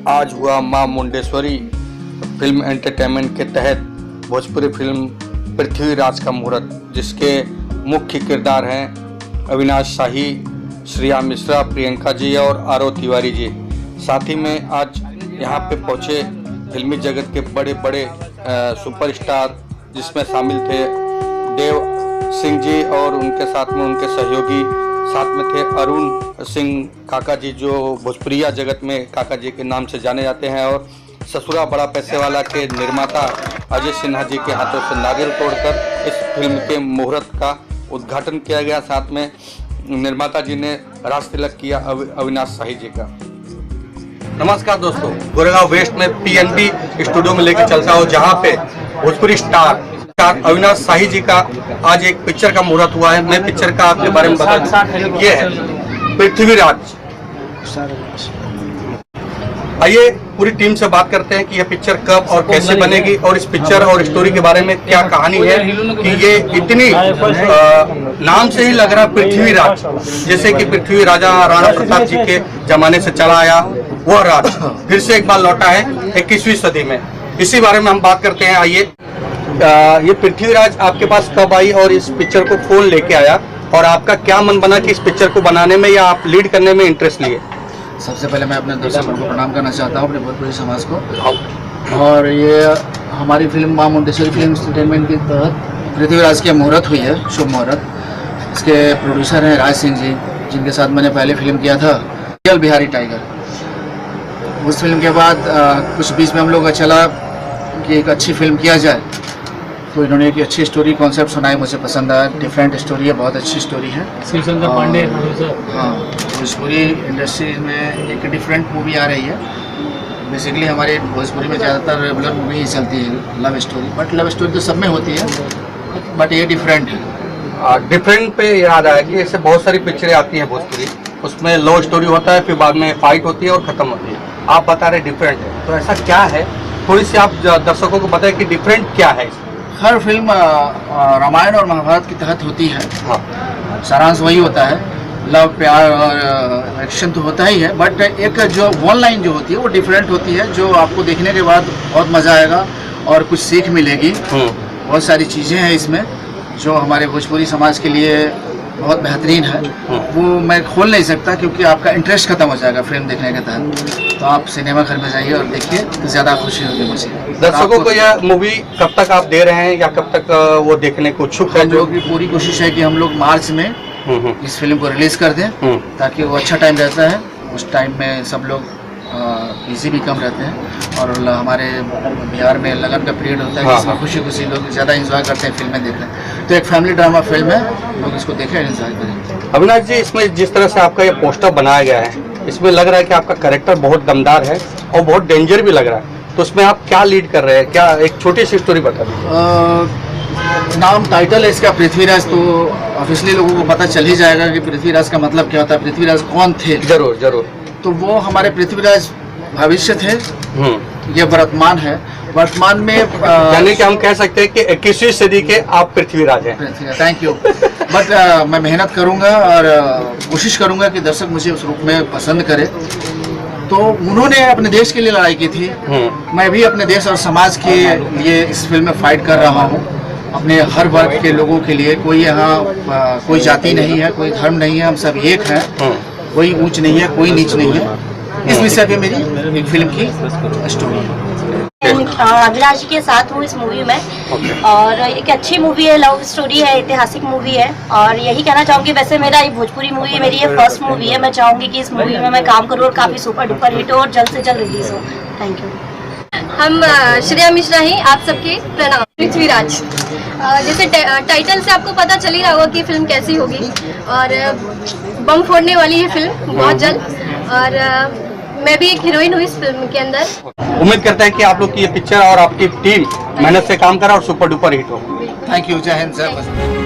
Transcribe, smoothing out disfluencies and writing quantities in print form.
आज हुआ मां मुंडेश्वरी फिल्म एंटरटेनमेंट के तहत भोजपुरी फिल्म पृथ्वीराज का मुहूर्त, जिसके मुख्य किरदार हैं अविनाश शाही, श्रेया मिश्रा, प्रियंका जी और आरव तिवारी जी। साथ ही में आज यहाँ पे पहुँचे फिल्मी जगत के बड़े बड़े सुपरस्टार, जिसमें शामिल थे देव सिंह जी और उनके साथ में उनके सहयोगी, साथ में थे अरुण सिंह काका जी, जो भोजपुरिया जगत में काका जी के नाम से जाने जाते हैं, और ससुरा बड़ा पैसे वाला के निर्माता अजय सिन्हा जी के हाथों से नारियल तोड़कर इस फिल्म के मुहूर्त का उद्घाटन किया गया। साथ में निर्माता जी ने राज तिलक किया अविनाश शाही जी का। नमस्कार दोस्तों, गोरेगांव वेस्ट में PNB स्टूडियो में लेकर चलता हूँ, जहाँ पे भोजपुरी स्टार अविनाश शाही जी का आज एक पिक्चर का मुहूर्त हुआ है। मैं पिक्चर का आपके बारे में बता दूं, ये है पृथ्वीराज। आइए पूरी टीम से बात करते हैं कि यह पिक्चर कब और कैसे बनेगी, और इस पिक्चर और स्टोरी के बारे में क्या कहानी है कि ये इतनी नाम से ही लग रहा है पृथ्वीराज, जैसे कि पृथ्वी राजा राणा प्रताप जी के जमाने से चला आया वह राज फिर से एक बार लौटा है 21वीं सदी में। इसी बारे में हम बात करते हैं। आइए, ये पृथ्वीराज आपके पास कब आई और इस पिक्चर को कौन लेके आया, और आपका क्या मन बना कि इस पिक्चर को बनाने में या आप लीड करने में इंटरेस्ट लिए? सबसे पहले मैं अपने दर्शकों को प्रणाम करना चाहता हूँ, अपने भोजपुरी समाज को। और ये हमारी फिल्म मां मुंडेश्वरी फिल्म एंटरटेनमेंट के तहत पृथ्वीराज की मुहूर्त हुई है, शुभ मुहूर्त। इसके प्रोड्यूसर हैं राज सिंह जी, जिनके साथ मैंने पहले फिल्म किया था रियल बिहारी टाइगर। उस फिल्म के बाद कुछ बीच में हम लोग का चला कि एक अच्छी फिल्म किया जाए, तो इन्होंने एक अच्छी स्टोरी कॉन्सेप्ट सुनाई, मुझे पसंद आया। डिफरेंट स्टोरी है, बहुत अच्छी स्टोरी है। शिवशंकर पांडे, हाँ, भोजपुरी इंडस्ट्री में एक डिफरेंट मूवी आ रही है। बेसिकली हमारे भोजपुरी में ज़्यादातर रेगुलर मूवी ही चलती है love story, but love story तो सब में होती है, बट ये डिफरेंट है। डिफरेंट पे याद आया कि ऐसे बहुत सारी पिक्चरें आती हैं भोजपुरी, उसमें लव स्टोरी होता है, फिर बाद में फाइट होती है और ख़त्म होती है। आप बता रहे डिफरेंट है, तो ऐसा क्या है? थोड़ी सी आप दर्शकों को बताएं कि डिफरेंट क्या है। हर फिल्म रामायण और महाभारत के तहत होती है। हाँ, सारांश वही होता है, लव प्यार और एक्शन तो होता ही है, बट एक जो वन लाइन जो होती है वो डिफरेंट होती है, जो आपको देखने के बाद बहुत मज़ा आएगा और कुछ सीख मिलेगी। बहुत सारी चीज़ें हैं इसमें जो हमारे भोजपुरी समाज के लिए बहुत बेहतरीन है। वो मैं खोल नहीं सकता क्योंकि आपका इंटरेस्ट खत्म हो जाएगा फिल्म देखने के तहत। तो आप सिनेमा घर में जाइए और देखिए, तो ज़्यादा खुशी होगी मुझे। दर्शकों को यह मूवी कब तक आप दे रहे हैं या कब तक वो देखने को इच्छुक है? हम लोग की पूरी कोशिश है कि हम लोग मार्च में इस फिल्म को रिलीज कर दें, ताकि वो अच्छा टाइम रहता है। उस टाइम में सब लोग बिजी भी कम रहते हैं, और हमारे बिहार में लगन का पीरियड होता है, जिसमें खुशी खुशी लोग ज़्यादा एंजॉय करते हैं फिल्में देखना। तो एक फैमिली ड्रामा फिल्म है, लोग इसको देखें, एंजॉय करें। अविनाश जी, इसमें जिस तरह से आपका ये पोस्टर बनाया गया है, इसमें लग रहा है कि आपका कैरेक्टर बहुत दमदार है और बहुत डेंजर भी लग रहा है, तो उसमें आप क्या लीड कर रहे हैं? क्या एक छोटी सी स्टोरी बता दीजिए। नाम टाइटल है इसका पृथ्वीराज, तो ऑफिशियली लोगों को पता चल ही जाएगा कि पृथ्वीराज का मतलब क्या होता है, पृथ्वीराज कौन थे। जरूर जरूर। तो वो हमारे पृथ्वीराज भविष्य थे, ये वर्तमान है। वर्तमान में यानी कि हम कह सकते हैं कि 21वीं सदी के आप पृथ्वीराज हैं। Thank you. बट मैं मेहनत करूंगा और कोशिश करूंगा कि दर्शक मुझे उस रूप में पसंद करे। तो उन्होंने अपने देश के लिए लड़ाई की थी, मैं भी अपने देश और समाज के लिए इस फिल्म में फाइट कर रहा हूँ, अपने हर वर्ग के लोगों के लिए। कोई यहाँ कोई जाति नहीं है, कोई धर्म नहीं है, हम सब एक हैं, कोई ऊंच नहीं है, कोई नीच नहीं है। इस विषय पे मेरी एक फिल्म की स्टोरी है। अविनाश जी के साथ हूँ इस मूवी में, और एक अच्छी मूवी है, लव स्टोरी है, ऐतिहासिक मूवी है। और यही कहना चाहूँगी, वैसे मेरा ये भोजपुरी मूवी मेरी ये फर्स्ट मूवी है। मैं चाहूँगी कि इस मूवी में मैं काम करूँ और काफ़ी सुपर डुपर हिट हो और जल्द से जल्द रिलीज हो। Thank you. हम श्रेया मिश्रा ही, आप सबके प्रणाम। पृथ्वीराज, जैसे टाइटल से आपको पता चल ही रहा होगा कि फिल्म कैसी होगी, और बम फोड़ने वाली है फिल्म बहुत जल्द। और मैं भी एक हीरोइन हूँ इस फिल्म के अंदर। उम्मीद करते हैं कि आप लोग की ये पिक्चर और आपकी टीम मेहनत से काम करा और सुपर डुपर हिट हो। Thank you. जय हिंद, जय भारत।